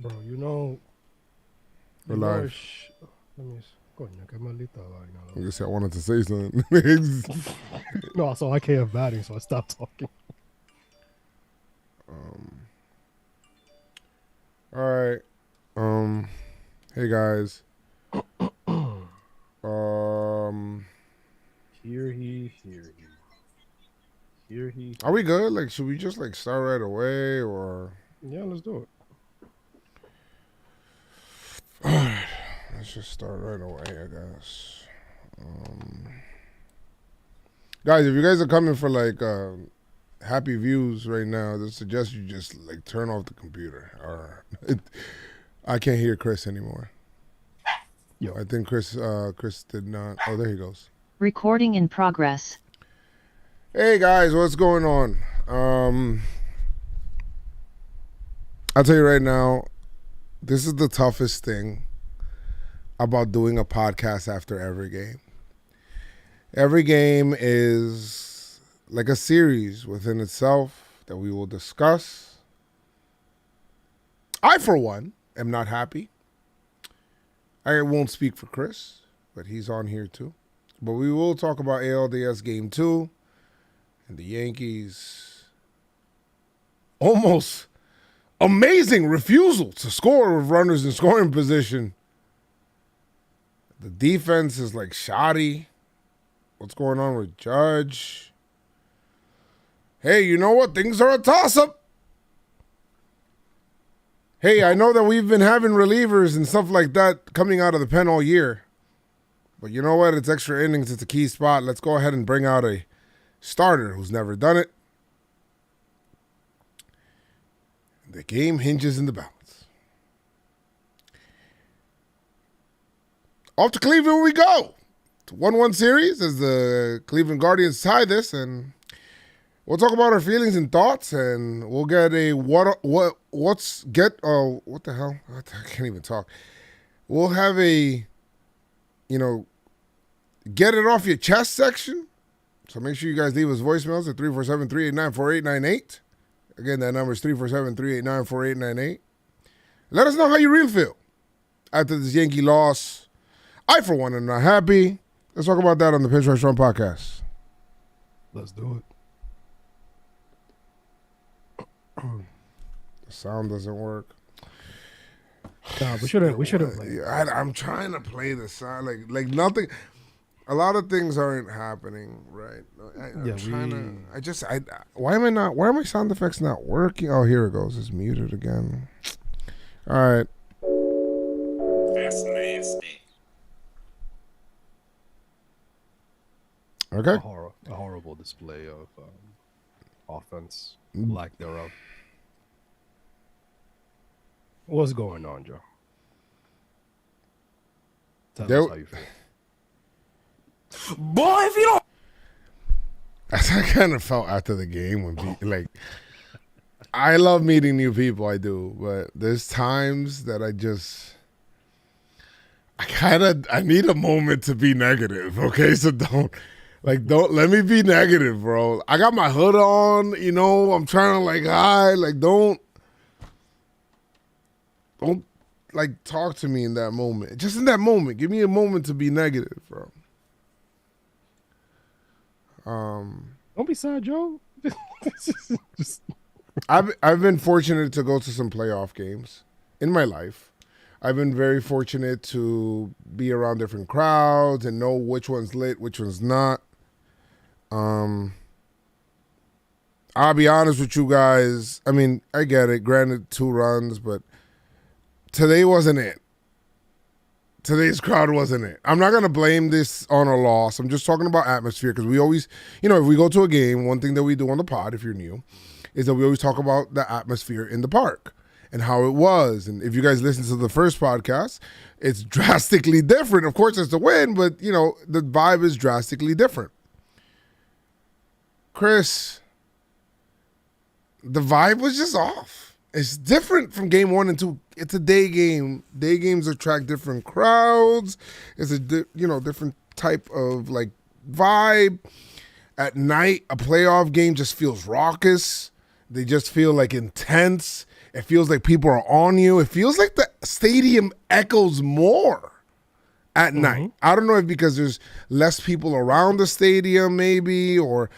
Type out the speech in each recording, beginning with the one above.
Bro, you know. We're live. Let me. Coño, qué maldita vaina. I guess I wanted to say something. No, so I can't batting, so I stopped talking. All right. Hey guys. Here he. Are we good? Like, should we just like start right away, or? Yeah, let's do it. All right. Let's just start right away, I guess. Guys, if you guys are coming for like happy views right now, I suggest you just like turn off the computer. Or I can't hear Chris anymore. Yo. I think Chris did not. Oh, there he goes. Recording in progress. Hey guys, what's going on? I'll tell you right now, this is the toughest thing about doing a podcast after every game. Every game is like a series within itself that we will discuss. I, for one, am not happy. I won't speak for Chris, but he's on here too. But we will talk about ALDS Game 2 and the Yankees' almost amazing refusal to score with runners in scoring position. The defense is like shoddy. What's going on with Judge? Hey, you know what? Things are a toss-up. Hey, I know that we've been having relievers and stuff like that coming out of the pen all year. But you know what? It's extra innings. It's a key spot. Let's go ahead and bring out a starter who's never done it. The game hinges in the balance. Off to Cleveland we go. It's a 1-1 series as the Cleveland Guardians tie this, and we'll talk about our feelings and thoughts, and we'll get a what the hell? I can't even talk. We'll have a, get it off your chest section. So make sure you guys leave us voicemails at 347-389-4898. Again, that number is 347-389-4898. Let us know how you really feel after this Yankee loss. I, for one, am not happy. Let's talk about that on the PinstripeStrong podcast. Let's do it. The sound doesn't work. Nah, we shouldn't play. I'm trying to play the sound like nothing. A lot of things aren't happening, right? Why are my sound effects not working? Oh, here it goes. It's muted again. All right. That's nasty. Okay. A horrible display of offense, lack thereof. What's going on, Joe? Tell us how you feel. Boy, if you don't. That's how I kind of felt after the game when I love meeting new people, I do, but there's times that I need a moment to be negative, okay? So don't let me be negative, bro. I got my hood on, I'm trying to don't talk to me in that moment. Just in that moment, give me a moment to be negative, bro. Don't be sad, Joe. I've been fortunate to go to some playoff games in my life. I've been very fortunate to be around different crowds and know which one's lit, which one's not. I'll be honest with you guys. I mean, I get it. Granted, 2 runs, but today wasn't it. Today's crowd wasn't it. I'm not going to blame this on a loss. I'm just talking about atmosphere because we always, if we go to a game, one thing that we do on the pod, if you're new, is that we always talk about the atmosphere in the park and how it was. And if you guys listen to the first podcast, it's drastically different. Of course, it's a win, but, the vibe is drastically different. Chris, the vibe was just off. It's different from game 1 and 2. It's a day game. Day games attract different crowds. It's a different type of vibe. At night, a playoff game just feels raucous. They just feel intense. It feels like people are on you. It feels like the stadium echoes more at night. I don't know if because there's less people around the stadium maybe, or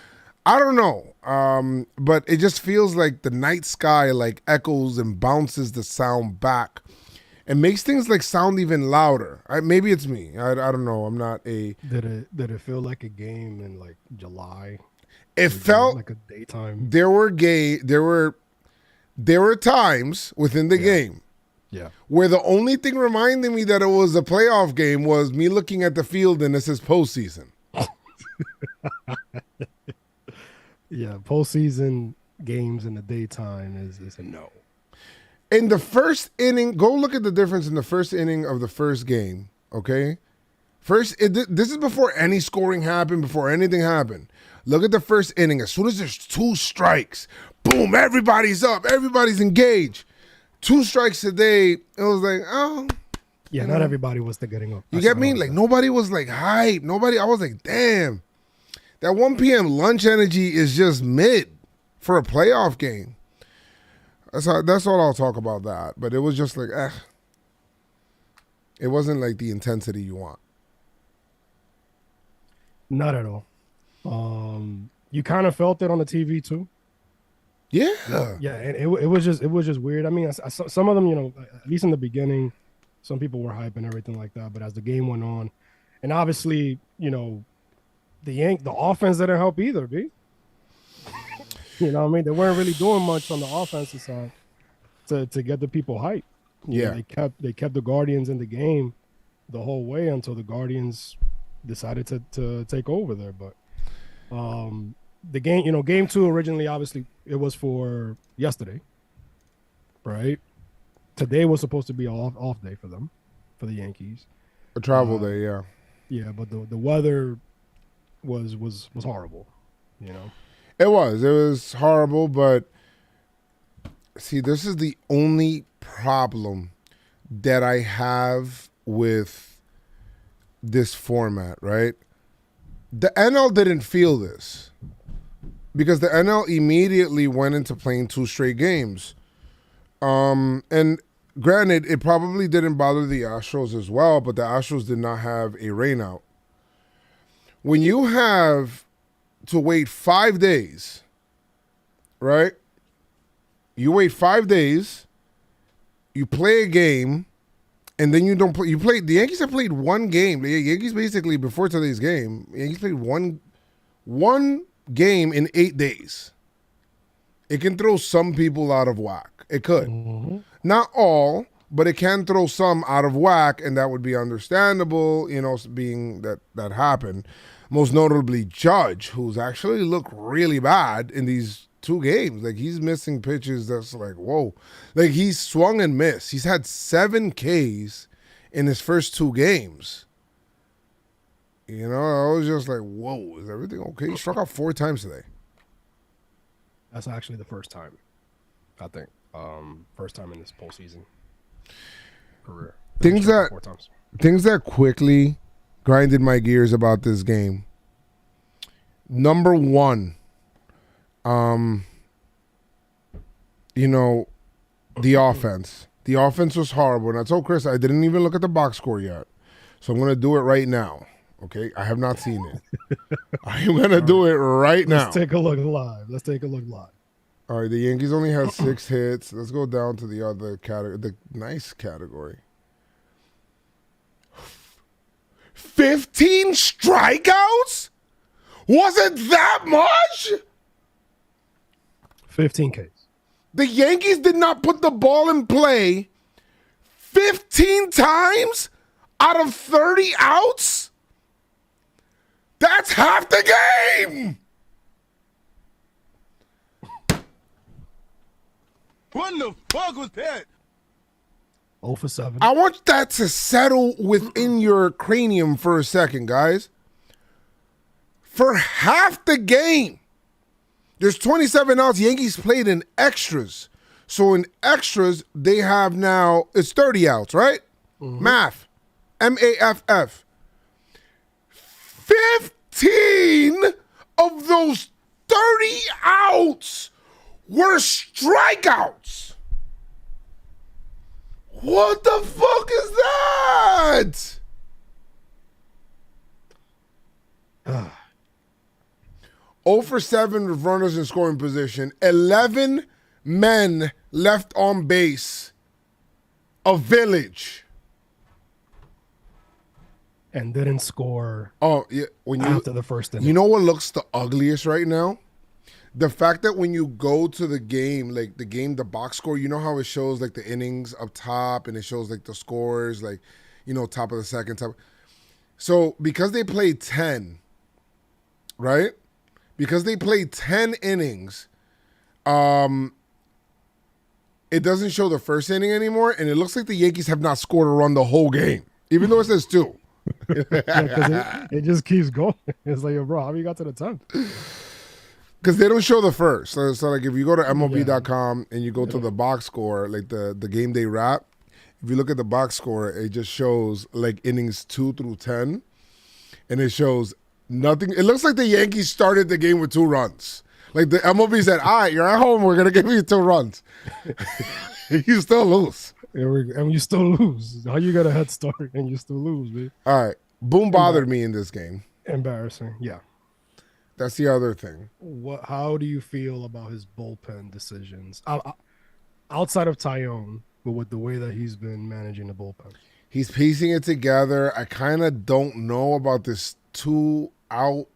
I don't know. But it just feels like the night sky like echoes and bounces the sound back. It makes things like sound even louder. Maybe it's me. I don't know. I'm not a. Did it feel like a game in like July? It felt like a daytime. There were times within the game where the only thing reminding me that it was a playoff game was me looking at the field and this is postseason. Yeah, postseason games in the daytime is a no. In the first inning, go look at the difference in the first inning of the first game, okay? This is before any scoring happened, before anything happened. Look at the first inning. As soon as there's 2 strikes, boom, everybody's up. Everybody's engaged. 2 strikes a day. It was like, oh. Yeah, not everybody was getting up. You get me? Like, nobody was like hype. I was like, damn. That 1 p.m. lunch energy is just mid for a playoff game. That's all I'll talk about that. But it was just like, It wasn't like the intensity you want. Not at all. You kind of felt it on the TV too. Yeah. Yeah, and it was just weird. I mean, I saw some of them, at least in the beginning, some people were hype and everything like that. But as the game went on, and obviously, the offense didn't help either, B. You know what I mean? They weren't really doing much on the offensive side to get the people hyped. They kept the Guardians in the game the whole way until the Guardians decided to take over there. But the game, game 2 originally, obviously, it was for yesterday, right? Today was supposed to be an off day for them, for the Yankees. A travel day, yeah. Yeah, but the weather was horrible, It was horrible, but see, this is the only problem that I have with this format, right? The NL didn't feel this because the NL immediately went into playing 2 straight games. And granted, it probably didn't bother the Astros as well, but the Astros did not have a rainout. When you have to wait 5 days, right? You wait 5 days, you play a game, and then you don't play. The Yankees have played 1 game. The Yankees basically, before today's game, the Yankees played one game in 8 days. It can throw some people out of whack. It could. Mm-hmm. Not all, but it can throw some out of whack, and that would be understandable, being that happened. Most notably Judge, who's actually looked really bad in these 2 games. Like, he's missing pitches that's like, whoa. Like, he's swung and missed. He's had 7 Ks in his first 2 games. I was just like, whoa, is everything okay? He struck out 4 times today. That's actually the first time, I think. First time in this postseason career. Things that quickly grinded my gears about this game. Number 1, the offense. The offense was horrible. And I told Chris I didn't even look at the box score yet. So I'm going to do it right now. Okay? I have not seen it. I'm going to do it right now. Let's take a look live. All right, the Yankees only had 6 hits. Let's go down to the other category, the nice category. 15 strikeouts? Was it that much? 15 Ks. The Yankees did not put the ball in play 15 times out of 30 outs? That's half the game! What the fuck was that? 0 for 7. I want that to settle within your cranium for a second, guys. For half the game, there's 27 outs. Yankees played in extras. So in extras, they have now, it's 30 outs, right? Mm-hmm. Math. M-A-F-F. 15 of those 30 outs were strikeouts. What the fuck is that? 0 for 7 with runners in scoring position. 11 men left on base. A village. And didn't score Oh, yeah. after the first inning. You know what looks the ugliest right now? The fact that when you go to the game, like the box score, you know how it shows like the innings up top and it shows like the scores, like, you know, top of the second, top. So because they played 10, right? Because they played 10 innings, it doesn't show the first inning anymore, and it looks like the Yankees have not scored a run the whole game, even though it says 2. Yeah, 'cause it just keeps going. It's like, yo, bro, how you got to the 10th? Because they don't show the first. So like if you go to MLB.com and you go to the box score, like the game day wrap, if you look at the box score, it just shows like innings 2 through 10. And it shows nothing. It looks like the Yankees started the game with 2 runs. Like the MLB said, all right, you're at home. We're going to give you 2 runs. You still lose. And you still lose. How you got a head start and you still lose, man? All right. Boone bothered me in this game. Embarrassing. Yeah. That's the other thing. How do you feel about his bullpen decisions outside of Tyone, but with the way that he's been managing the bullpen? He's piecing it together. I kind of don't know about this 2-out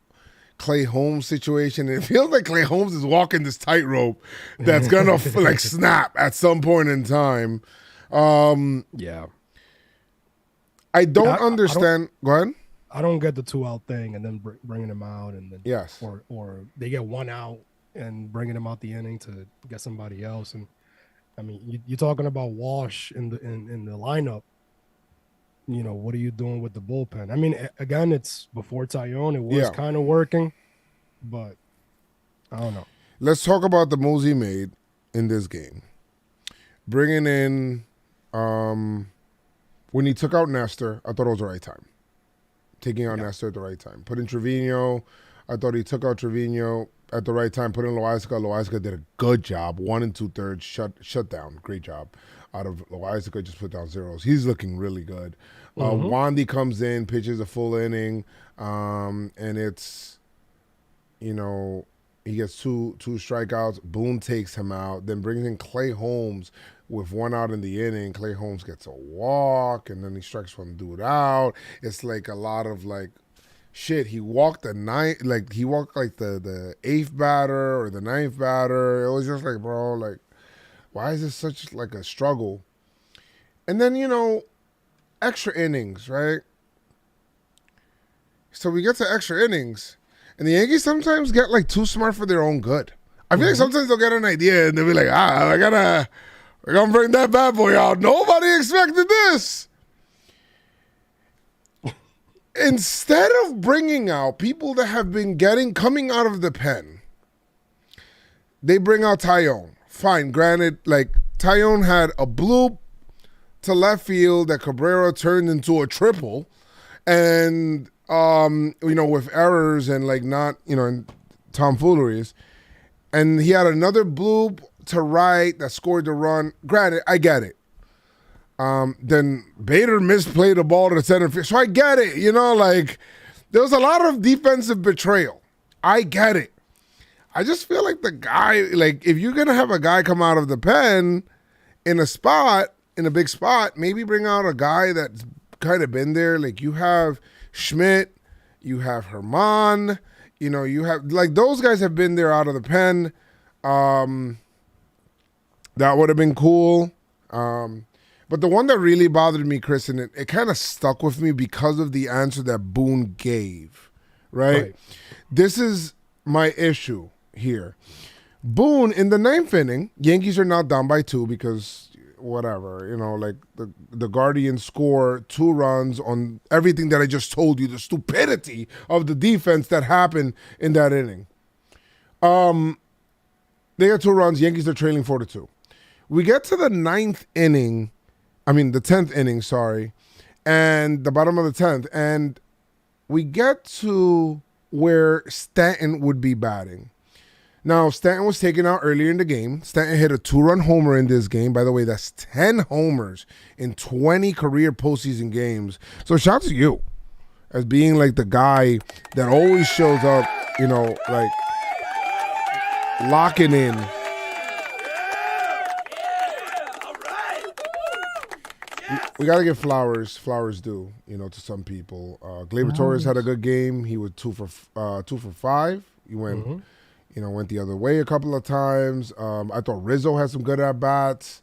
Clay Holmes situation. It feels like Clay Holmes is walking this tightrope that's gonna like snap at some point in time. Yeah. I don't understand. Go ahead. I don't get the 2-out thing and then bringing him out and then Yes. or they get 1 out and bringing him out the inning to get somebody else. And I mean, you're talking about Wash in the lineup. You know, what are you doing with the bullpen? I mean, again, it's before Tyone. It was kind of working, but I don't know. Let's talk about the moves he made in this game. Bringing in, when he took out Nestor, I thought it was the right time. Taking out Nestor at the right time. Put in Trevino. I thought he took out Trevino at the right time. Put in Loaiza. Loaiza did a good job. 1 2/3 shut down. Great job out of Loaiza. Just put down zeros. He's looking really good. Wandy comes in, pitches a full inning, and it's, you know, he gets two strikeouts. Boone takes him out, then brings in Clay Holmes with 1 out in the inning. Clay Holmes gets a walk, and then he strikes one dude out. It's like a lot of like, shit. He walked the 8th batter or the 9th batter. It was just like, bro, like, why is this such like a struggle? And then, you know, extra innings, right? So we get to extra innings, and the Yankees sometimes get like too smart for their own good. I feel like sometimes they'll get an idea and they'll be like, we're gonna bring that bad boy out. Nobody expected this. Instead of bringing out people that have been coming out of the pen, they bring out Tyone. Fine, granted, like Tyone had a bloop to left field that Cabrera turned into a triple, and you know, with errors and like not, you know, and tomfooleries, and he had another bloop to right that scored the run. Granted, I get it. Then Bader misplayed the ball to the center field, so I get it. You know, like there was a lot of defensive betrayal. I get it. I just feel like the guy, like if you're gonna have a guy come out of the pen in a big spot, maybe bring out a guy that's kind of been there. Like you have Schmidt, you have Herman, you know, you have like those guys have been there out of the pen. That would have been cool. But the one that really bothered me, Chris, and it kind of stuck with me because of the answer that Boone gave, right? This is my issue here. Boone, in the 9th inning, Yankees are now down by 2 because whatever, you know, like the Guardians score 2 runs on everything that I just told you, the stupidity of the defense that happened in that inning. They got 2 runs. Yankees are trailing 4-2. We get to the 10th inning, sorry, and the bottom of the 10th, and we get to where Stanton would be batting. Now, Stanton was taken out earlier in the game. Stanton hit a 2-run homer in this game. By the way, that's 10 homers in 20 career postseason games. So shout out to you as being like the guy that always shows up, you know, like locking in. We got to give flowers due, you know, to some people. Gleyber Torres had a good game. He was 2 for 5. He went, went the other way a couple of times. I thought Rizzo had some good at-bats.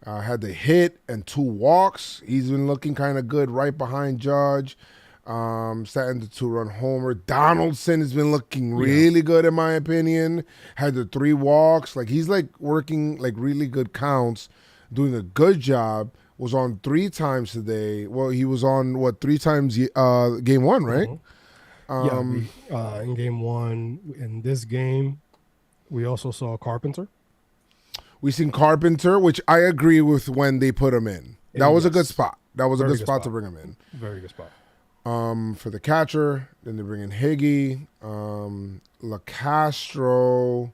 Had the hit and 2 walks. He's been looking kind of good right behind Judge. Stanton the 2-run homer. Donaldson has been looking really good in my opinion. Had the 3 walks. Like he's like working like really good counts, doing a good job. Was on 3 times today. Well, he was on 3 times game 1, right? In game 1, in this game, we also saw Carpenter. We seen Carpenter, which I agree with when they put him in. That was a good spot. That was a good spot to bring him in. Very good spot. For the catcher, then they bring in Higgy. LaCastro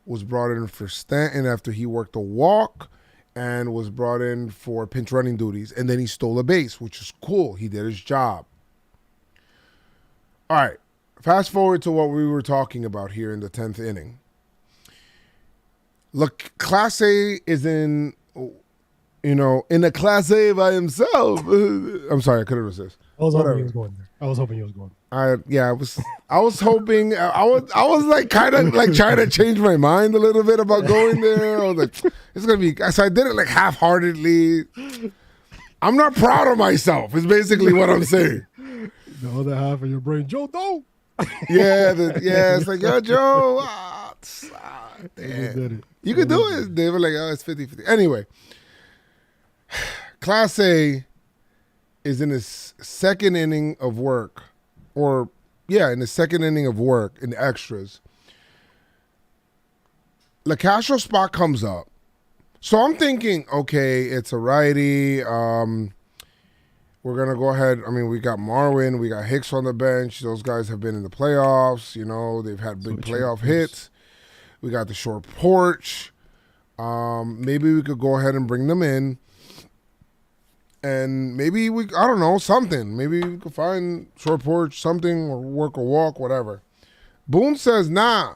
was brought in for Stanton after he worked a walk and was brought in for pinch running duties. And then he stole a base, which is cool. He did his job. All right. Fast forward to what we were talking about here in the 10th inning. Look, Class A is in a Class A by himself. I'm sorry, I couldn't resist. I was hoping he was going there. I was hoping he was going there. I was hoping. I was like kind of like trying to change my mind a little bit about going there. I was like, it's gonna be. So I did it like half-heartedly. I'm not proud of myself. Is basically what I'm saying. The other half of your brain, Joe, don't. It's like, yo, Joe. Damn. You could do it. They were like, oh, it's 50-50. Anyway, Class A is in his second inning of work, in the second inning of work in extras. LaCastro's spot comes up. So I'm thinking, okay, it's a righty. We're going to go ahead. I mean, we got Marwin. We got Hicks on the bench. Those guys have been in the playoffs. You know, they've had big playoff hits. We got the short porch. Maybe we could go ahead and bring them in. And maybe I don't know, something. Maybe we could find short porch, something, or work a walk, whatever. Boone says, nah.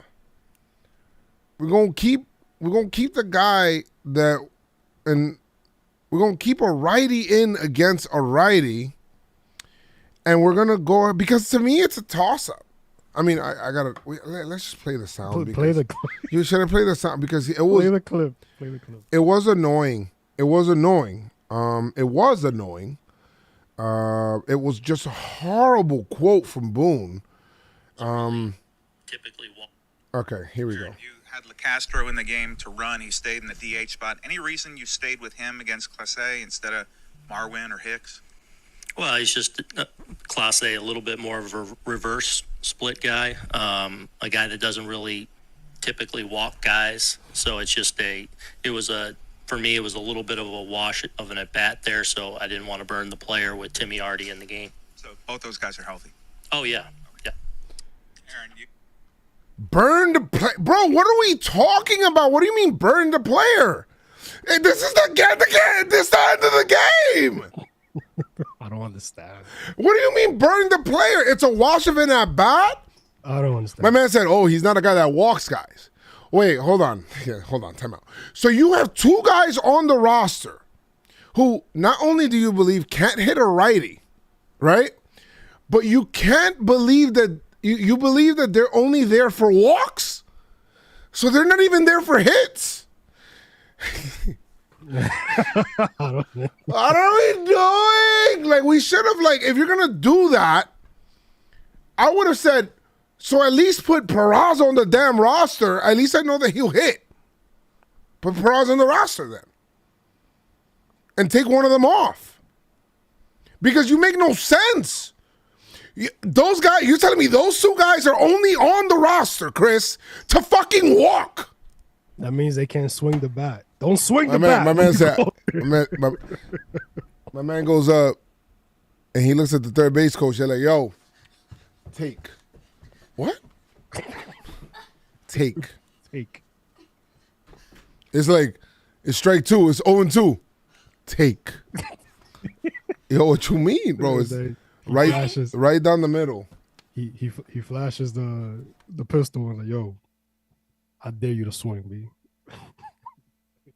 We're gonna keep the guy and we're gonna keep a righty in against a righty, and we're gonna go because to me it's a toss up. I mean, let's just play the sound. Play the clip. You should have played the sound because it was play the clip. It was annoying. It was annoying. It was just a horrible quote from Boone. Typically, okay, here we go. You had LaCastro in the game to run. He stayed in the DH spot. Any reason you stayed with him against Class A instead of Marwin or Hicks? well, he's just Class A, a little bit more of a reverse split guy, a guy that doesn't really typically walk guys. So it's just for me, it was a little bit of a wash of an at-bat there, so I didn't want to burn the player with Timmy already in the game. So both those guys are healthy? Oh, yeah. Yeah. Aaron, you... Burn the play, bro. What are we talking about? What do you mean burn the player? Hey, this is the end of the game. I don't understand. What do you mean burn the player? It's a wash of an at bat. I don't understand. My man said, "Oh, he's not a guy that walks guys." Wait, hold on. Yeah, hold on. Time out. So you have two guys on the roster who not only do you believe can't hit a righty, right? But you can't believe that you believe that they're only there for walks. So they're not even there for hits. I don't know. What are we doing? Like, we should have, like, if you're going to do that, I would have said, so at least put Peraza on the damn roster. At least I know that he'll hit. Put Peraza on the roster then. And take one of them off. Because you make no sense. Those guys, you're telling me those two guys are only on the roster, Chris, to fucking walk. That means they can't swing the bat. Don't swing the bat. My man said, my man goes up and he looks at the third base coach. They're like, yo, take. What? Take. take. It's like, it's strike 2. It's 0-2. Take. Yo, what you mean, bro? It's right down the middle. He flashes the pistol and like, yo, I dare you to swing, B.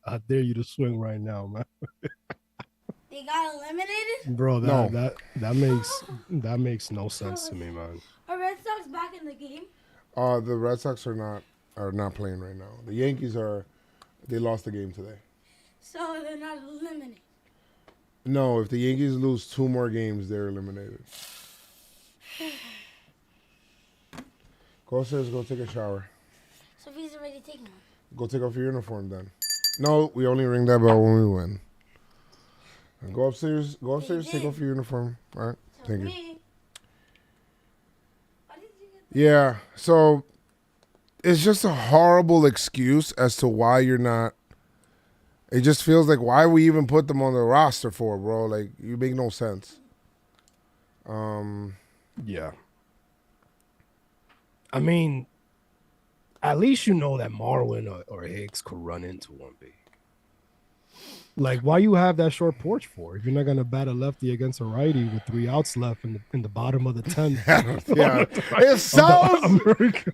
I dare you to swing right now, man. They got eliminated? Bro, No. that makes no sense to me, man. Are Red Sox back in the game? The Red Sox are not playing right now. The Yankees they lost the game today. So they're not eliminated. No, if the Yankees lose 2 more games, they're eliminated. Go upstairs, go take a shower. Sophie's already taken one. Go take off your uniform then. No, we only ring that bell when we win. And go upstairs, take off your uniform. All right, thank you. Yeah, so it's just a horrible excuse as to why you're not. It just feels like, why we even put them on the roster for, bro? Like, you make no sense. Yeah. I mean, at least you know that Marwin or Hicks could run into one, B. Like, why you have that short porch for? If you're not gonna bat a lefty against a righty with 3 outs left in the bottom of the 10th. Yeah, it sounds,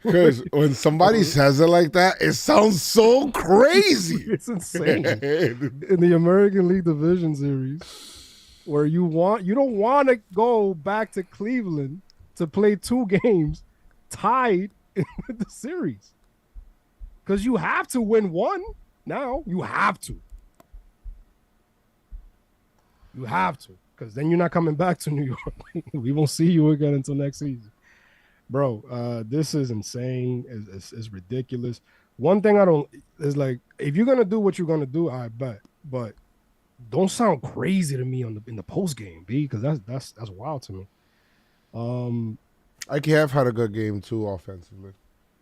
because when somebody says it like that, it sounds so crazy. It's insane. In the American League Division Series, where you don't want to go back to Cleveland to play 2 games tied in the series, because you have to win 1 now. You have to. You have to, because then you're not coming back to New York. We won't see you again until next season. Bro, this is insane. It's ridiculous. One thing I don't is, like, if you're going to do what you're going to do, I bet. But don't sound crazy to me in the post game, B, because that's wild to me. IKF had a good game too offensively.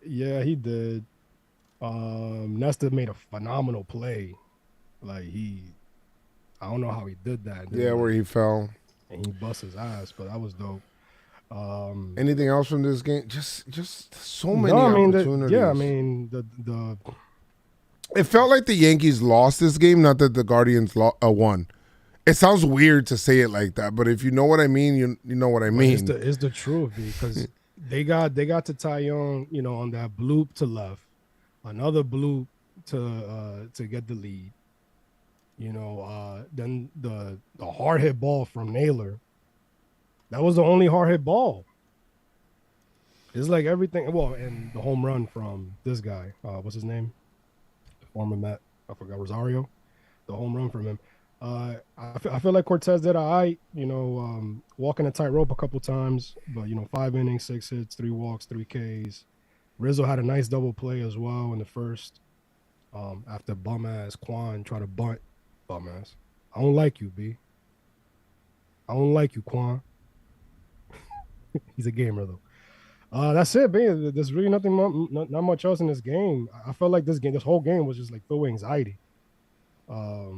Yeah, he did. Nesta made a phenomenal play. Like, I don't know how he did that. Yeah, where he fell. And he bust his ass, but that was dope. Anything else from this game? Just so many opportunities. It felt like the Yankees lost this game, not that the Guardians won. It sounds weird to say it like that, but if you know what I mean, you know what I mean. It's the truth, because they got to Taillon, on that bloop to left, another bloop to get the lead. Then the hard hit ball from Naylor. That was the only hard hit ball. It's like everything. Well, and the home run from this guy. What's his name? The former Met. I forgot, Rosario. The home run from him. I feel like Cortez did all right. Walking a tightrope a couple times, but 5 innings, 6 hits, 3 walks, 3 Ks. Rizzo had a nice double play as well in the first. After bum ass Quan tried to bunt. Bum ass. I don't like you, B. I don't like you, Quan. He's a gamer though. That's it, B. There's really not much else in this game. I felt like this whole game was just like filled with anxiety. I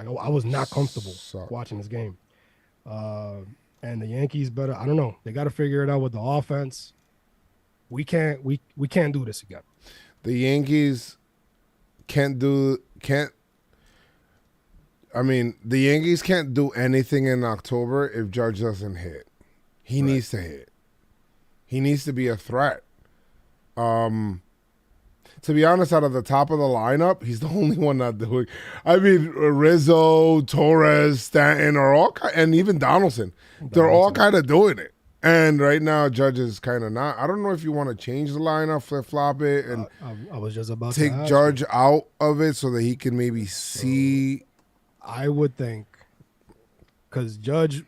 was not comfortable watching this game. And the Yankees better. I don't know. They got to figure it out with the offense. We can't do this again. The Yankees the Yankees can't do anything in October if Judge doesn't hit. He needs to hit. He needs to be a threat. To be honest, out of the top of the lineup, he's the only one not doing. I mean, Rizzo, Torres, Stanton are all, and even Donaldson, they're all kind of doing it. And right now, Judge is kind of not. I don't know if you want to change the lineup, flip-flop it, and I was just about take to Judge out of it so that he can maybe see. I would think, because Judge,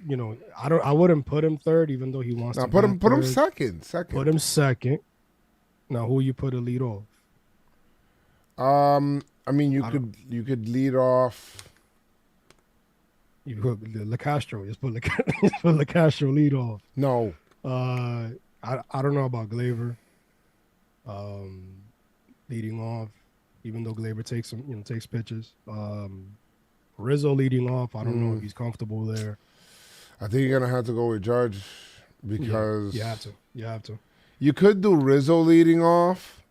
I wouldn't put him third, even though he wants to. Put him second. Put him second. Now, who you put a lead off? You could lead off. You put LeCastro. Just put LeCastro lead off. No. I don't know about Gleyber. Leading off, even though Gleyber takes pitches. Rizzo leading off. I don't know if he's comfortable there. I think you're gonna have to go with Judge because you have to. You could do Rizzo leading off,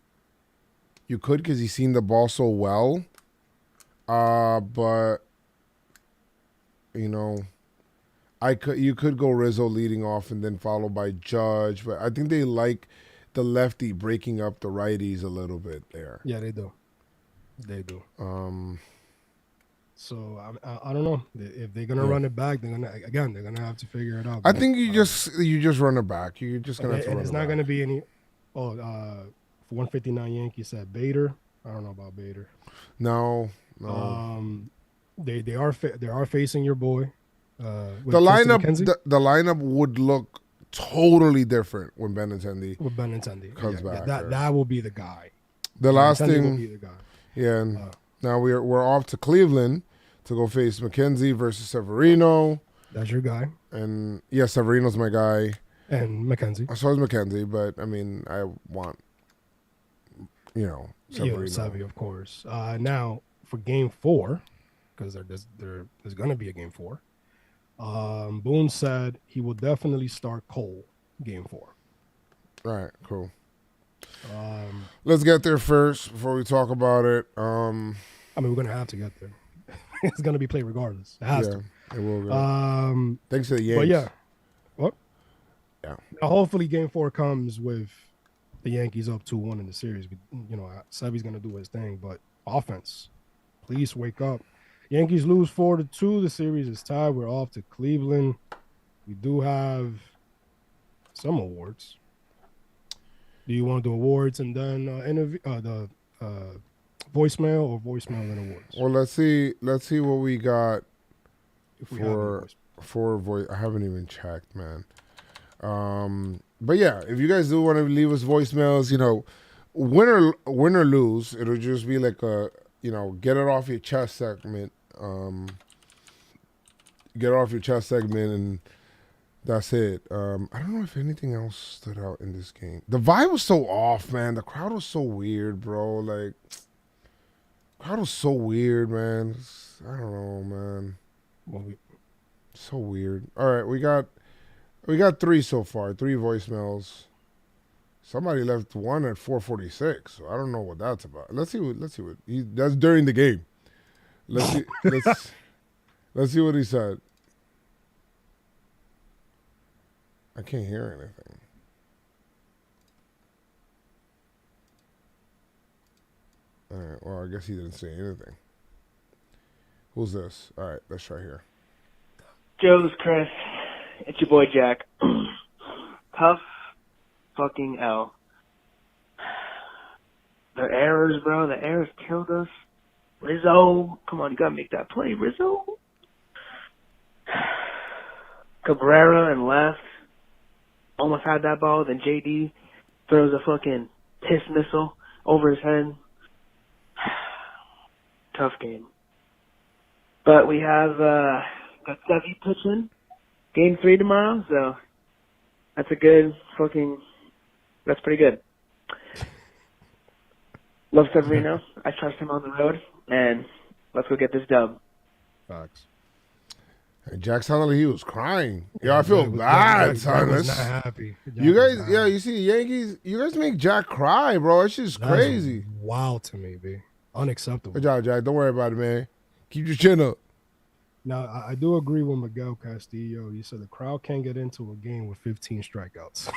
You could because he's seen the ball so well. But you know, you could go Rizzo leading off and then followed by Judge. But I think they like the lefty breaking up the righties a little bit there. Yeah, they do. They do. So I don't know if they're gonna run it back. They're gonna have to figure it out. I think you just run it back. You're just gonna have to run it back. It's not gonna be any. For 159 Yankees said Bader. I don't know about Bader. No. They are facing your boy. The lineup would look totally different when Benintendi comes back. That will be the guy. The last Benintendi thing will be the guy. Yeah, and now we're off to Cleveland to go face McKenzie versus Severino. That's your guy. And yeah, Severino's my guy. And McKenzie. So is McKenzie, but I mean, I want, Severino. Sevy, of course. Now for Game 4, because there's going to be a Game 4. Boone said he will definitely start Cole Game 4. All right, cool. Let's get there first before we talk about it. I mean, we're gonna have to get there. It's gonna be played regardless. It has to. It will go. Thanks to the Yankees. But yeah, what? Yeah. Now, hopefully, Game 4 comes with the Yankees up 2-1 in the series. Sevy's gonna do his thing, but offense, please wake up. Yankees lose 4-2. The series is tied. We're off to Cleveland. We do have some awards. Do you want to do awards and then interview the voicemail or voicemail and awards? Well, let's see what we got for voice. I haven't even checked, man. But yeah, if you guys do want to leave us voicemails, win or lose, it'll just be like a get it off your chest segment. Get it off your chest segment and. That's it. I don't know if anything else stood out in this game. The vibe was so off, man. The crowd was so weird, bro. Like, crowd was so weird, man. I don't know, man. So weird. All right, we got 3 so far. 3 voicemails. Somebody left one at 4:46. So I don't know what that's about. Let's see what that's during the game. Let's see what he said. I can't hear anything. All right, well, I guess he didn't say anything. Who's this? All right, let's try here. Joe's Chris. It's your boy Jack. Tough fucking L. The errors, bro. The errors killed us. Rizzo. Come on, you gotta make that play, Rizzo. Cabrera and left. Almost had that ball, then JD throws a fucking piss missile over his head. Tough game. But we have got Sevy pitching Game 3 tomorrow, so that's a good that's pretty good. Love Severino. I trust him on the road, and let's go get this dub. Facts. Hey, Jack sounded like he was crying. I feel bad, son. Was not happy. You guys, you see the Yankees. You guys make Jack cry, bro. It's just crazy. Wow to me, B. Unacceptable. Good job, Jack. Don't worry about it, man. Keep your chin up. Now, I do agree with Miguel Castillo. You said the crowd can't get into a game with 15 strikeouts.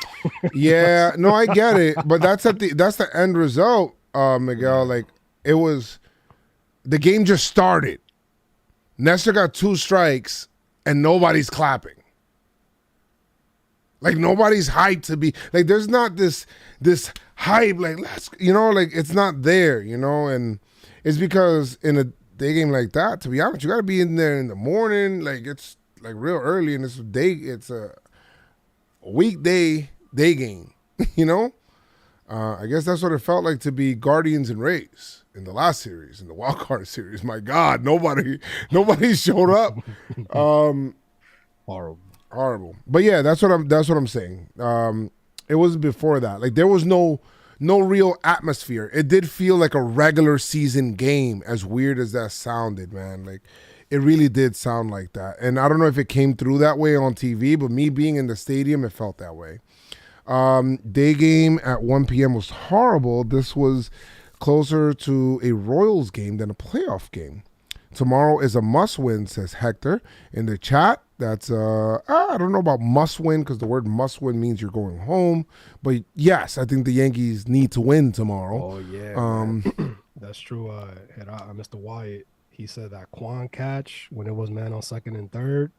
Yeah, no, I get it, but that's the end result, Miguel. Like, it was, the game just started. Nestor got 2 strikes. And nobody's clapping. Like, nobody's hyped to be like. There's not this hype. Like, like it's not there. And it's because in a day game like that, to be honest, you got to be in there in the morning. Like, it's like real early, and it's a weekday day game. I guess that's what it felt like to be Guardians and Rays in the last series, in the wild card series. My God, nobody showed up. Horrible. But yeah, that's what I'm saying. It was before that. Like, there was no real atmosphere. It did feel like a regular season game, as weird as that sounded, man. Like, it really did sound like that. And I don't know if it came through that way on TV, but me being in the stadium, it felt that way. Day game at 1 p.m. was horrible. This was closer to a Royals game than a playoff game. Tomorrow is a must-win, says Hector in the chat. That's, I don't know about must-win because the word must-win means you're going home. But, yes, I think the Yankees need to win tomorrow. Oh, yeah. That's true. Mr. Wyatt, he said that Quan catch when it was man on second and third,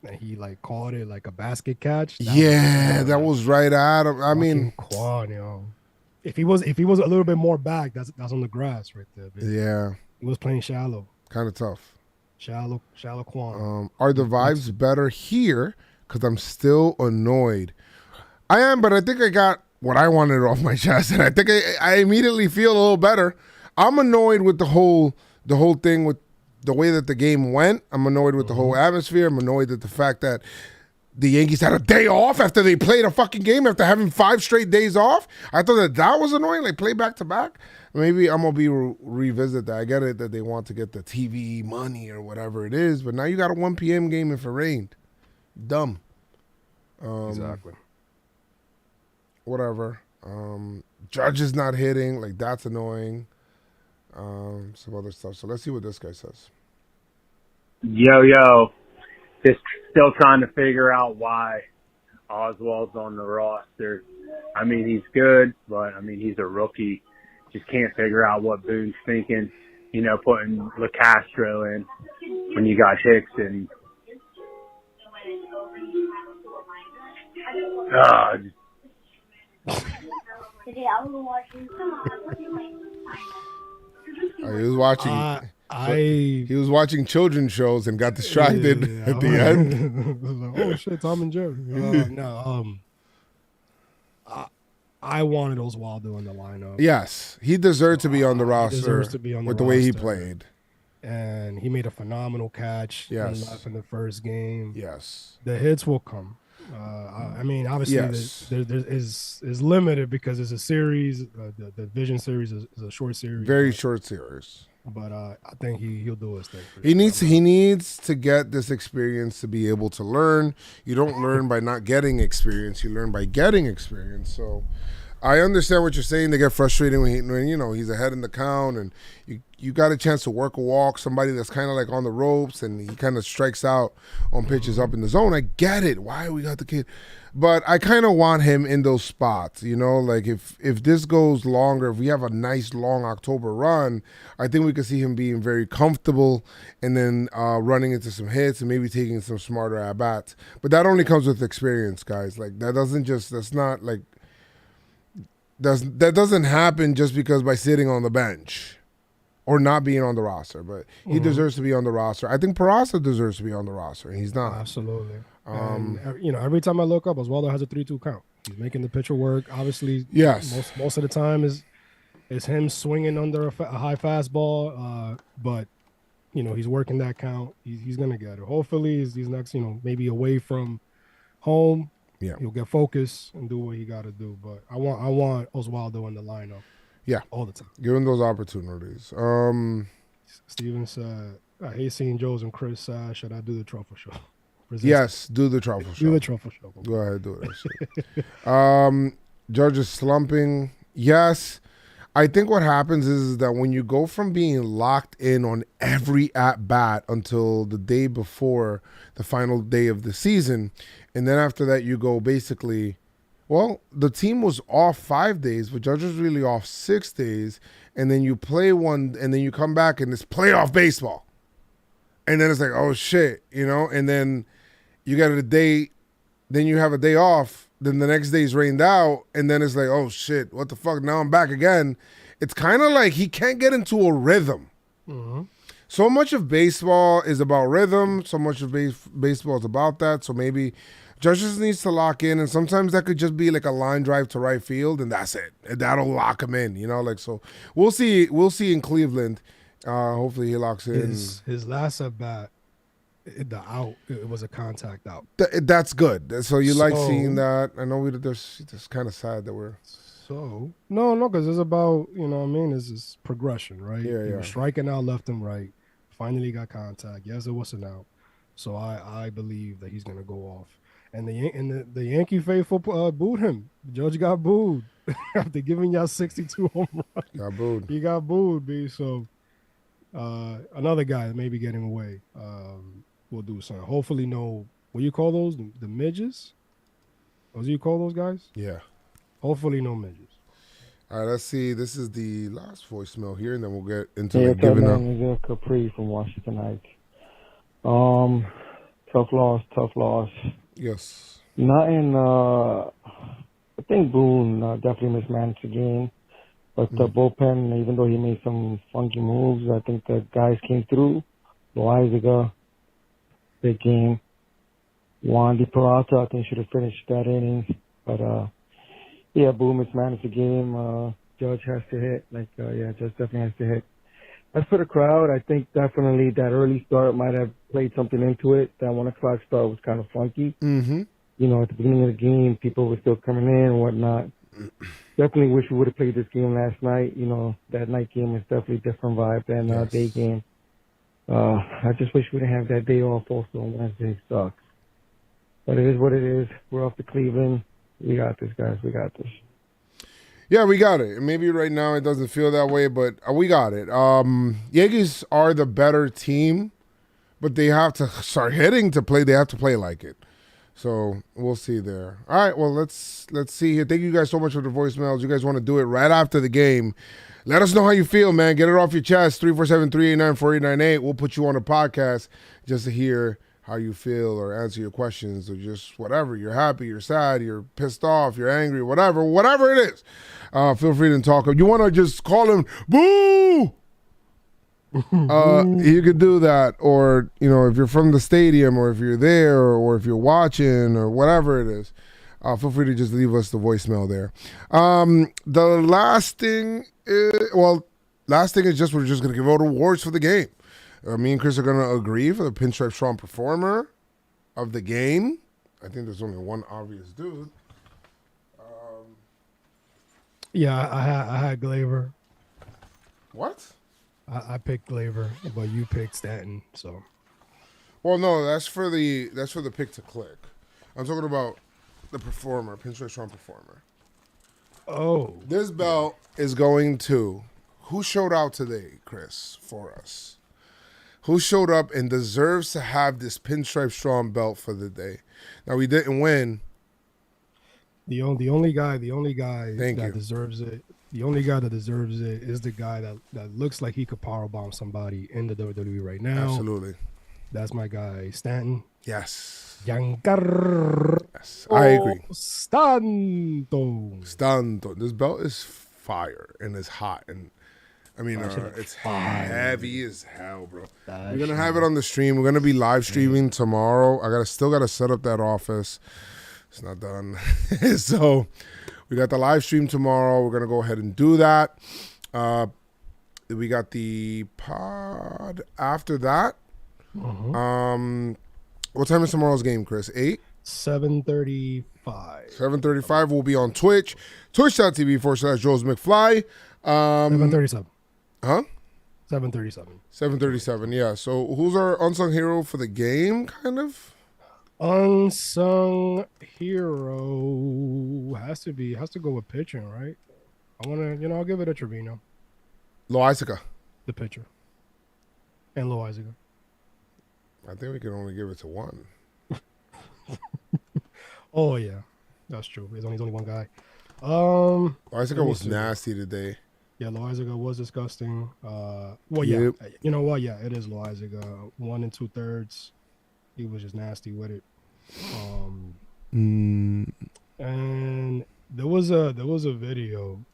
and he like caught it like a basket catch. That was right at him. I mean, Quan, if he was a little bit more back, that's on the grass right there. Baby. Yeah, he was playing shallow. Kind of tough. Shallow Quan. Are the vibes better here? Because I'm still annoyed. I am, but I think I got what I wanted off my chest, and I think I immediately feel a little better. I'm annoyed with the whole thing with the way that the game went. I'm annoyed with the whole atmosphere. I'm annoyed at the fact that the Yankees had a day off after they played a fucking game after having 5 straight days off. I thought that was annoying, like play back to back. Maybe I'm going to revisit that. I get it that they want to get the TV money or whatever it is, but now you got a 1 p.m. game if it rained. Dumb. Exactly. Whatever. Judge is not hitting. Like, that's annoying. Some other stuff. So let's see what this guy says. Yo. Just still trying to figure out why Oswald's on the roster. I mean, he's good, but, I mean, he's a rookie. Just can't figure out what Boone's thinking, putting LeCastro in when you got Hicks and he was watching. He was watching children's shows and got distracted at the end. Oh shit, Tom and Jerry. I wanted Oswaldo in the lineup. Yes, he deserved to be on the roster. He deserves to be on the with the roster. way he played. And he made a phenomenal catch. Yes. Left in the first game. Yes. The hits will come. I mean, obviously, Yes. there is limited because it's a series. The division series is a short series. Very short series. But I think he'll do his thing. He needs to get this experience to be able to learn. You don't learn by not getting experience. You learn by getting experience. So I understand what you're saying. They get frustrated when he's ahead in the count and you got a chance to work a walk, somebody that's kind of like on the ropes and he kind of strikes out on pitches up in the zone. I get it. Why we got the kid? But I kind of want him in those spots, like if this goes longer, if we have a nice long October run, I think we could see him being very comfortable and then running into some hits and maybe taking some smarter at-bats. But that only comes with experience, guys. Like that doesn't happen just because by sitting on the bench or not being on the roster. But he deserves to be on the roster. I think Peraza deserves to be on the roster, and he's not. Absolutely. Every time I look up, Oswaldo has a 3-2 count. He's making the pitcher work. Obviously, yes. Most of the time is him swinging under a high fastball. But he's working that count. He's gonna get it. Hopefully, he's next. Maybe away from home. Yeah, he'll get focused and do what he got to do. But I want Oswaldo in the lineup. Yeah, all the time. Give him those opportunities. Steven said, "I hate seeing Joe's and Chris. Should I do the truffle show?" Yes, do the truffle show. Do the truffle show. Go ahead, do that shit. Judge is slumping. Yes. I think what happens is that when you go from being locked in on every at-bat until the day before the final day of the season, and then after that you go basically, the team was off 5 days, but Judge was really off 6 days, and then you play one, and then you come back and it's playoff baseball. And then it's like, oh shit, and then you got a day, then you have a day off, then the next day's rained out, and then it's like, oh shit, what the fuck, now I'm back again. It's kind of like he can't get into a rhythm. Mm-hmm. So much of baseball is about rhythm, so much of baseball is about that, so maybe Judge just needs to lock in, and sometimes that could just be like a line drive to right field, and that's it. And that'll lock him in, so we'll see in Cleveland. Hopefully he locks in. His last at bat, the out, it was a contact out. That's good. So you like seeing that? I know it's kind of sad that we're. So no, because it's about it's progression, right? Yeah, He was striking out left and right. Finally got contact. Yes, it was an out. So I believe that he's gonna go off. And the Yankee faithful booed him. Judge got booed after giving y'all 62 home runs. Got booed. He got booed, B. So another guy that may be getting away will do something. Hopefully, no. What do you call those? The midges? What do you call those guys? Yeah. Hopefully, no midges. All right, let's see. This is the last voicemail here, and then we'll get into giving up. Miguel Capri from Washington Heights. Tough loss. Yes. Nothing. I think Boone definitely mismanaged the game, but the bullpen, even though he made some funky moves, I think the guys came through. Loaizaga, big game. Wandy Peralta, I think should have finished that inning, but yeah, Boone mismanaged the game. Judge has to hit. Judge definitely has to hit. As for the crowd, I think definitely that early start might have played something into it. That 1 o'clock start was kind of funky. Mm-hmm. You know, at the beginning of the game, people were still coming in and whatnot. Definitely wish we would have played this game last night. You know, that night game is definitely a different vibe than day game. I just wish we didn't have that day off also on Wednesday. Sucks. But it is what it is. We're off to Cleveland. We got this, guys. We got this. Yeah, we got it. Maybe right now it doesn't feel that way, but we got it. Yankees are the better team, but they have to start hitting to play. They have to play like it. So we'll see there. All right, well, let's see here. Thank you guys so much for the voicemails. You guys want to do it right after the game. Let us know how you feel, man. Get it off your chest, 347-389-4898. We'll put you on a podcast just to hear how you feel or answer your questions or just whatever. You're happy, you're sad, you're pissed off, you're angry, whatever it is. Feel free to talk. You want to just call him, boo! You could do that. Or, you know, if you're from the stadium or if you're there or if you're watching or whatever it is, feel free to just leave us the voicemail there. The last thing is just we're just going to give out awards for the game. Me and Chris are going to agree for the PinstripeStrong performer of the game. I think there's only one obvious dude. Yeah, I had Glaber. What? I picked Glaber, but you picked Stanton. So, well, no, that's for the pick to click. I'm talking about the performer, PinstripeStrong performer. Oh, this belt is going to who showed out today, Chris, for us. Who showed up and deserves to have this PinstripeStrong belt for the day? Now we didn't win. The only guy that deserves it. The only guy that deserves it is the guy that looks like he could powerbomb somebody in the WWE right now. Absolutely. That's my guy, Stanton. Yes. Giancarlo. Yes, I agree. Stanton. This belt is fire and it's hot and I mean, it's heavy as hell, bro. We're going to have it on the stream. We're going to be live streaming tomorrow. I still got to set up that office. It's not done. So we got the live stream tomorrow. We're going to go ahead and do that. We got the pod after that. What time is tomorrow's game, Chris? 8? 7:35. 7:35. We'll be on Twitch. Twitch.tv/Joezmcfly. 7:37. Huh? 7:37. 7:37. Yeah. So who's our unsung hero for the game? Kind of. Unsung hero has to go with pitching, right? I'll give it a Trevino. Loaizaga. The pitcher. And Loaizaga. I think we can only give it to one. Oh yeah, that's true. There's only one guy. Loaizaga was nasty today. Yeah, Loaizaga was disgusting. Yeah, you know what? Yeah, it is Loaizaga. 1 2/3. He was just nasty with it. And there was a video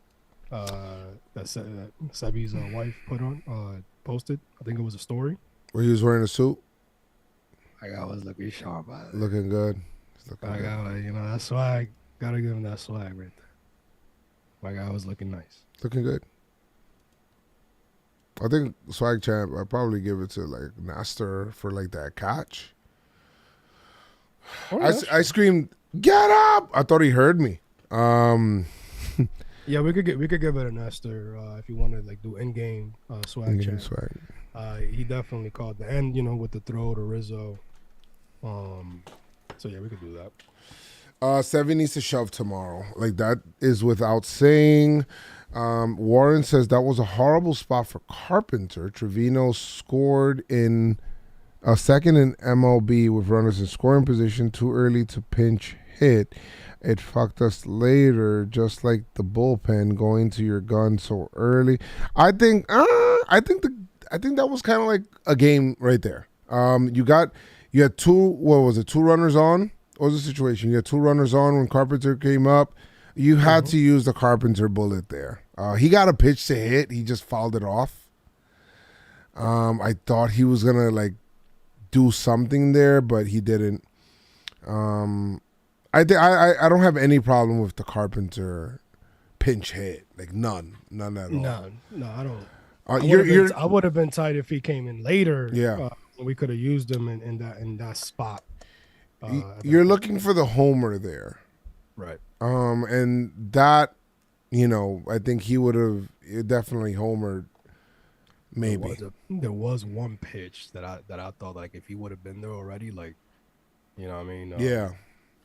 that Sebi's wife posted. I think it was a story where he was wearing a suit. My guy was looking sharp. Looking good. My guy, that swag. Gotta give him that swag right there. My guy was looking nice. Looking good. I think swag champ. I'd probably give it to like Nestor for like that catch. I screamed, "Get up!" I thought he heard me. Yeah, we could give it a Nestor if you want to like do in game swag champ. Swag. He definitely caught the end, with the throw to Rizzo. So So yeah, we could do that. Sevy needs to shove tomorrow. Like, that is without saying. Warren says that was a horrible spot for Carpenter. Trevino scored in a second in MLB with runners in scoring position too early to pinch hit. It fucked us later, just like the bullpen going to your gun so early. I think that was kind of like a game right there. You had two runners on? What was the situation? You had two runners on when Carpenter came up. You had to use the Carpenter bullet there. He got a pitch to hit. He just fouled it off. I thought he was gonna like do something there, but he didn't. I don't have any problem with the Carpenter pinch hit. Like none at all. No, I don't. I would have been tight if he came in later. Yeah, we could have used him in that spot. You're looking for the homer there, right? And that, I think he would have definitely homered. Maybe there was one pitch that I thought like if he would have been there already, like, what I mean? Yeah,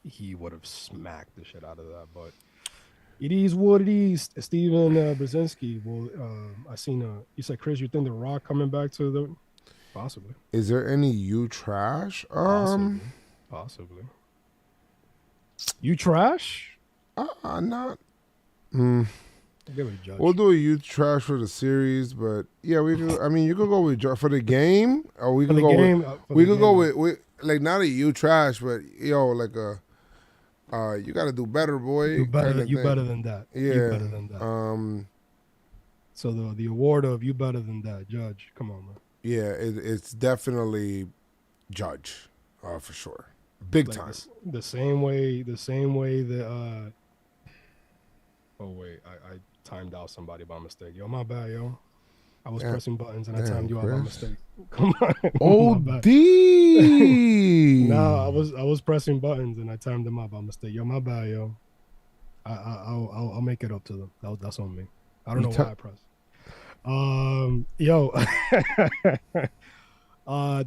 he would have smacked the shit out of that. But it is what it is. Steven Brzezinski. Well, I seen you said, Chris, you think the Rock coming back to the possibly? Is there any you trash? Possibly. You trash? Not. We'll do a youth trash for the series, but yeah, we do. I mean, you could go with for the game, or we could go with like not a youth trash, but like a you got to do better, boy. You better than that. Yeah. You better than that. So the award of you better than that, Judge. Come on, man. Yeah, it's definitely Judge, for sure. Big like time. The same way that oh wait, I timed out somebody by mistake. Yo, my bad, yo. I was pressing buttons and I timed you out by mistake. Come on. Oh, Nah, I was pressing buttons and I timed them out by mistake. Yo, my bad, yo. I'll make it up to them. That's on me. I don't know why I pressed.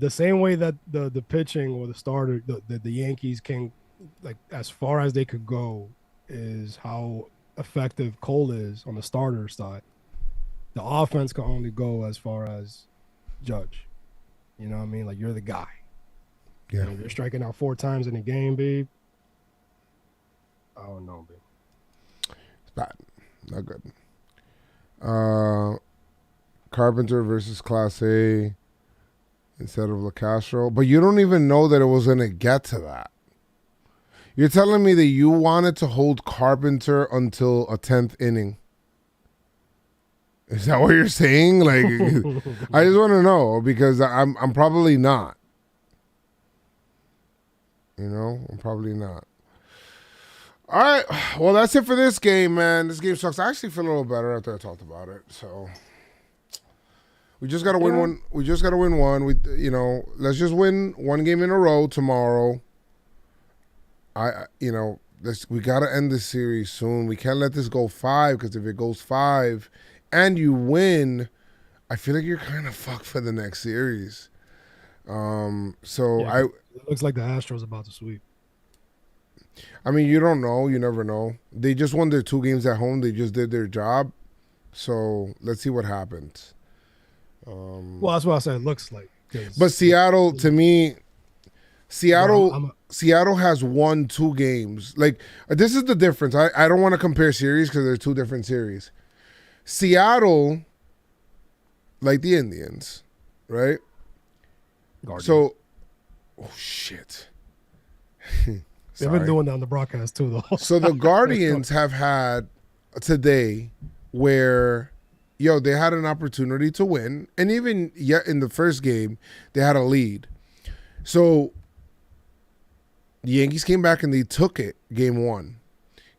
The same way that the pitching or the starter, the Yankees can, like, as far as they could go, is how effective Cole is on the starter side. The offense can only go as far as Judge. You know what I mean? Like, you're the guy. Yeah. And if you're striking out 4 times in a game, babe, I don't know, babe. It's bad. Not good. Carpenter versus Class A instead of LaCastro. But you don't even know that it was going to get to that. You're telling me that you wanted to hold Carpenter until a 10th inning. Is that what you're saying? Like, I just want to know, because I'm probably not. I'm probably not. All right. Well, that's it for this game, man. This game sucks. I actually feel a little better after I talked about it. So we just got to win one. We just got to win one. Let's just win one game in a row tomorrow. We got to end this series soon. We can't let this go 5, because if it goes 5 and you win, I feel like you're kind of fucked for the next series. It looks like the Astros about to sweep. I mean, you don't know. You never know. They just won their 2 games at home. They just did their job. So let's see what happens. Well, that's what I said. It looks like. But Seattle, to me, Seattle has won 2 games. Like, this is the difference. I don't want to compare series because they're 2 different series. Seattle, like the Indians, right? Guardians. So, oh shit. They've been doing that on the broadcast too, though. So the Guardians have had today where, they had an opportunity to win, and even in the first game, they had a lead. So the Yankees came back and they took it, game 1.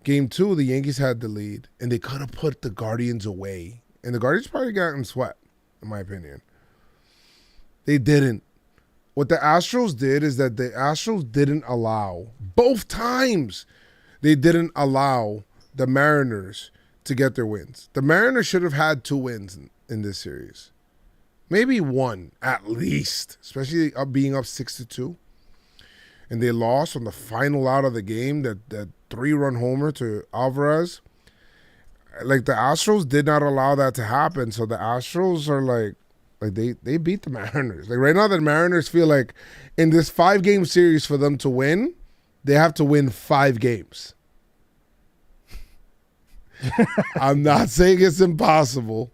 Game 2, the Yankees had the lead, and they could have put the Guardians away. And the Guardians probably got swept, in my opinion. They didn't. What the Astros did is that the Astros didn't allow, both times, they didn't allow the Mariners to get their wins. The Mariners should have had 2 wins in this series. Maybe 1, at least, especially being up 6-2. and they lost on the final out of the game, that 3-run homer to Alvarez. Like, the Astros did not allow that to happen, so the Astros are like they beat the Mariners. Like, right now, the Mariners feel like in this 5-game series for them to win, they have to win 5 games. I'm not saying it's impossible.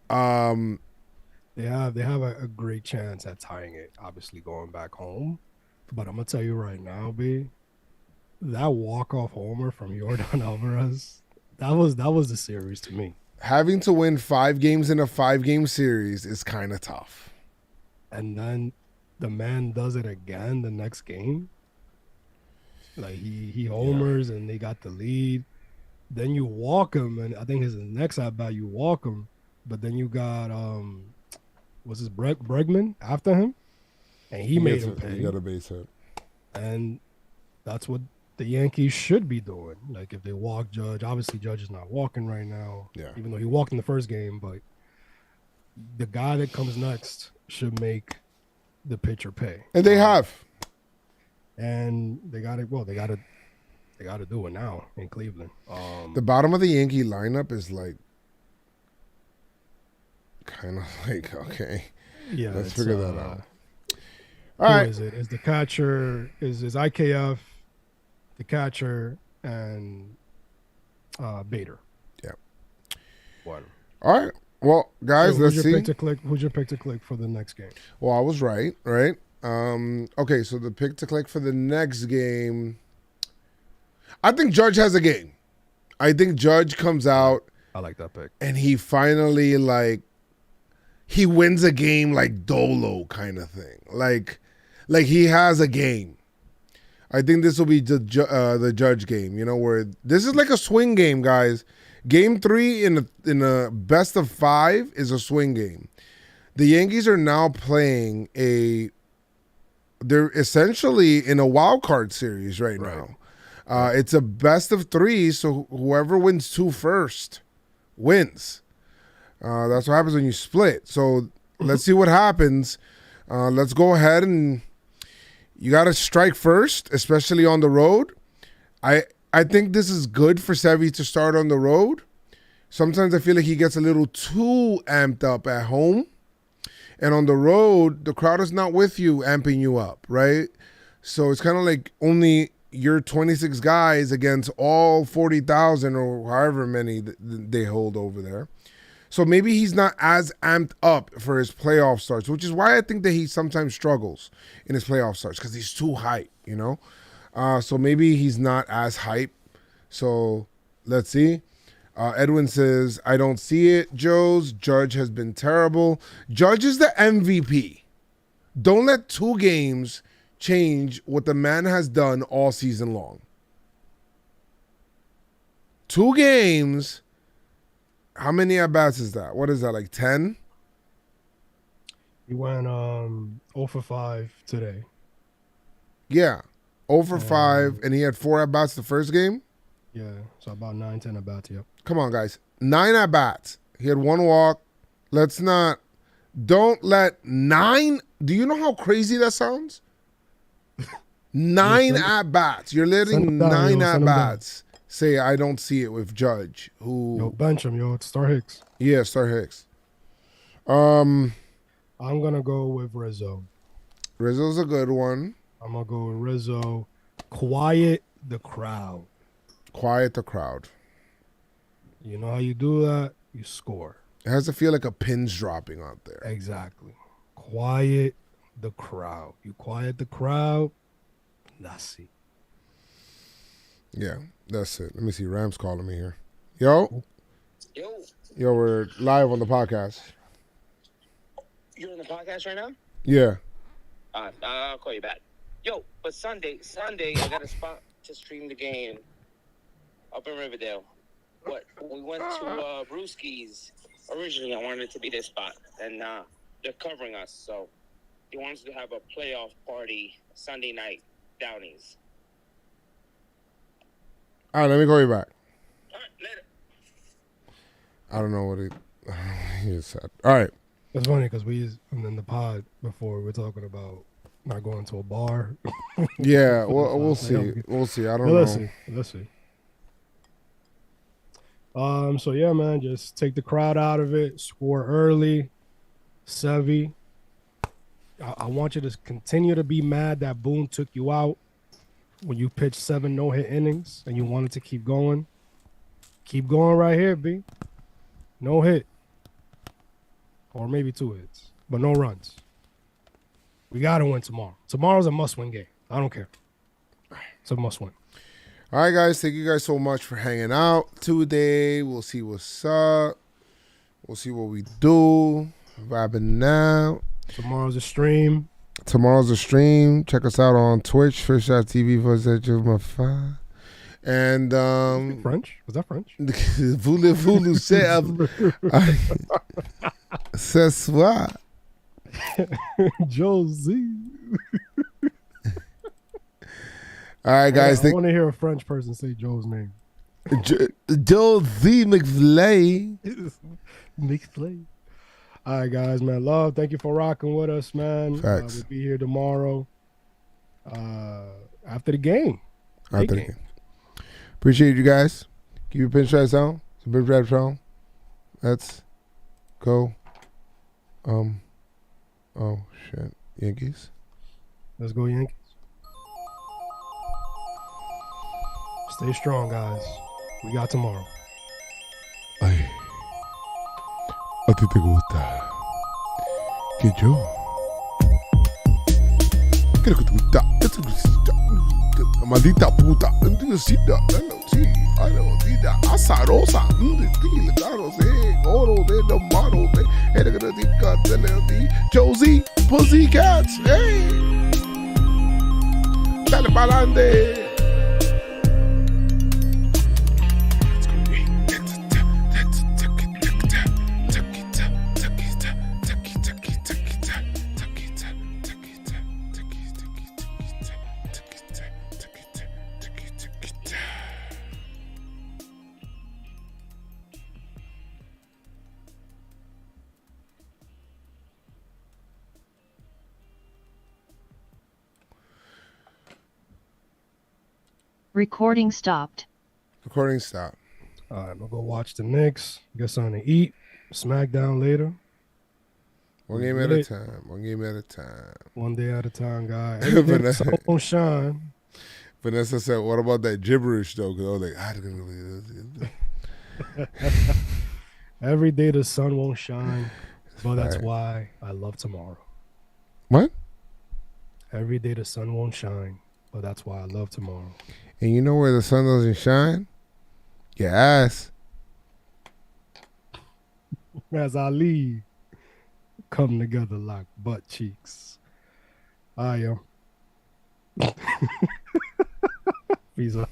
They have a great chance at tying it, obviously going back home. But I'm gonna tell you right now, B, that walk-off homer from Yordan Alvarez, that was the series to me. Having to win 5 games in a 5-game series is kind of tough. And then the man does it again the next game. Like, he homers and they got the lead. Then you walk him, and I think his next at bat you walk him, but then you got was this Bregman after him, and he made him pay. He got a base hit, and that's what the Yankees should be doing. Like, if they walk Judge, obviously Judge is not walking right now. Yeah. Even though he walked in the first game, but the guy that comes next should make the pitcher pay. And they have. And they got it. Well, they got to do it now in Cleveland. The bottom of the Yankee lineup is like kind of like, okay, yeah, let's figure that out. All right, is it? Is the catcher? Is IKF, the catcher, and Bader? Yeah. What? All right. Well, guys, so let's see. Who's your pick to click for the next game? Well, I was right. Okay, so the pick to click for the next game, I think Judge has a game. I think Judge comes out. I like that pick. And he finally, like, he wins a game like Dolo kind of thing. Like he has a game. I think this will be the Judge game, where this is like a swing game, guys. Game 3 in a best of 5 is a swing game. The Yankees are now playing they're essentially in a wild card series right now. It's a best of 3, so whoever wins 2 first wins. That's what happens when you split. So let's see what happens. Let's go ahead, and you got to strike first, especially on the road. I think this is good for Sevy to start on the road. Sometimes I feel like he gets a little too amped up at home. And on the road, the crowd is not with you, amping you up, right? So it's kind of like only your 26 guys against all 40,000 or however many they hold over there. So maybe he's not as amped up for his playoff starts, which is why I think that he sometimes struggles in his playoff starts, because he's too hype, So maybe he's not as hype. So let's see. Edwin says, I don't see it, Joe's. Judge has been terrible. Judge is the MVP. Don't let 2 games change what the man has done all season long. 2 games. How many at-bats is that? What is that, like 10? He went 0 for 5 today. Yeah, 0 for 5, and he had 4 at-bats the first game? Yeah, so about 9, 10 at-bats, yep. Come on, guys. 9 at-bats. He had 1 walk. Don't let 9. Do you know how crazy that sounds? 9 at-bats. You're letting 9 at-bats say, I don't see it with Judge. Yo, bench him, yo. It's Star Hicks. Yeah, Star Hicks. I'm going to go with Rizzo. Rizzo's a good one. I'm going to go with Rizzo. Quiet the crowd. Quiet the crowd. You know how you do that? You score. It has to feel like a pin's dropping out there. Exactly. Quiet the crowd. You quiet the crowd, that's it. Yeah, that's it. Let me see. Ram's calling me here. Yo, we're live on the podcast. You're on the podcast right now? Yeah. I'll call you back. Yo, but Sunday, I got a spot to stream the game up in Riverdale. What? We went to Brewski's. Originally, I wanted it to be this spot, and they're covering us, so they wanted to have a playoff party Sunday night, Downies. All right, let me call you back. All right, later. I don't know what he just said. All right. It's funny because we in the pod before we're talking about Not going to a bar. Yeah, we'll see. We'll see. I don't know. Let's see. So yeah, man, just take the crowd out of it. Score early. Sevy, I want you to continue to be mad that Boone took you out when you pitched 7 no-hit innings and you wanted to keep going. Keep going right here, B. No hit. Or maybe 2 hits, but no runs. We got to win tomorrow. Tomorrow's a must-win game. I don't care. It's a must-win. All right, guys. Thank you guys so much for hanging out today. We'll see what's up. We'll see what we do. Vibing now. Tomorrow's a stream. Check us out on Twitch, Twitch.tv / Joezmcfly. And French? Was that French? Voulez-vous ce soir? Josie. All right, guys. I want to hear a French person say Joe's name. Joezmcfly. McFlay. All right, guys, man. Love. Thank you for rocking with us, man. Facts. We'll be here tomorrow after the game. After the game. Appreciate you guys. Keep your pinstripes on. Some PinstripeStrong. Let's go. Oh, shit. Yankees. Let's go, Yankees. Stay strong, guys. We got tomorrow. Ay. ¿A ti te gusta que yo? Creo que te gusta. Maldita puta. Azarosa. Oro de los manos. Josie, Pussycats. Hey. Dale para adelante. Recording stopped. Recording stopped. All right, I'm going to go watch the Knicks, get something to eat, SmackDown later. One game at a time. One day at a time, guys. Every sun won't shine. Vanessa said, what about that gibberish, though? Because I was like, every day the sun won't shine, but that's why I love tomorrow. What? Every day the sun won't shine, but that's why I love tomorrow. And you know where the sun doesn't shine? Your ass. As I leave, come together like butt cheeks. I am. Peace out.